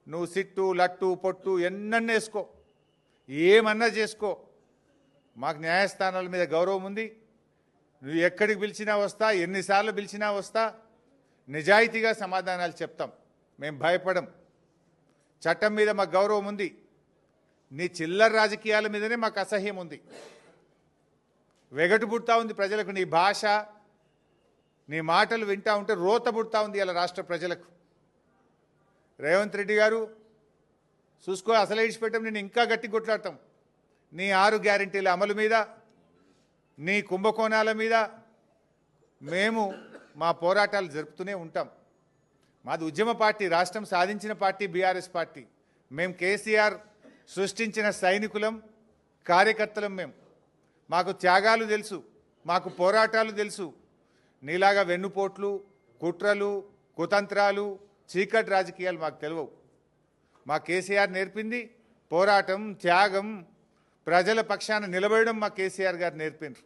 నువ్వు సిట్టు లట్టు పొట్టు ఎన్నన్నా వేసుకో, ఏమన్నా చేసుకో, మాకు న్యాయస్థానాల మీద గౌరవం ఉంది. నువ్వు ఎక్కడికి పిలిచినా వస్తా, ఎన్నిసార్లు పిలిచినా వస్తా, నిజాయితీగా సమాధానాలు చెప్తాం. మేము భయపడం. చట్టం మీద మాకు గౌరవం ఉంది. నీ చిల్లర రాజకీయాల మీదనే మాకు అసహ్యం ఉంది. వెగటు పుడతా ఉంది ప్రజలకు. నీ భాష, నీ మాటలు వింటా ఉంటే రోత పుడతా ఉంది ఇలా రాష్ట్ర ప్రజలకు. రేవంత్ రెడ్డి గారు చూసుకో, అసలు ఇడిచిపెట్టాం, నేను ఇంకా గట్టి కొట్లాడతాం. నీ 6 గ్యారెంటీల అమలు మీద, నీ కుంభకోణాల మీద మేము మా పోరాటాలు జరుపుతూనే ఉంటాం. మాది ఉద్యమ పార్టీ, రాష్ట్రం సాధించిన పార్టీ బీఆర్ఎస్ పార్టీ. మేము కేసీఆర్ సృష్టించిన సైనికులం, కార్యకర్తలం. మాకు త్యాగాలు తెలుసు, మాకు పోరాటాలు తెలుసు. నీలాగా వెన్నుపోట్లు, కుట్రలు, కుతంత్రాలు, చీకటి రాజకీయాలు మాకు తెలియవు. మా కేసీఆర్ నేర్పింది పోరాటం, త్యాగం, ప్రజల పక్షాన నిలబడడం మా కేసీఆర్ గారు నేర్పినారు.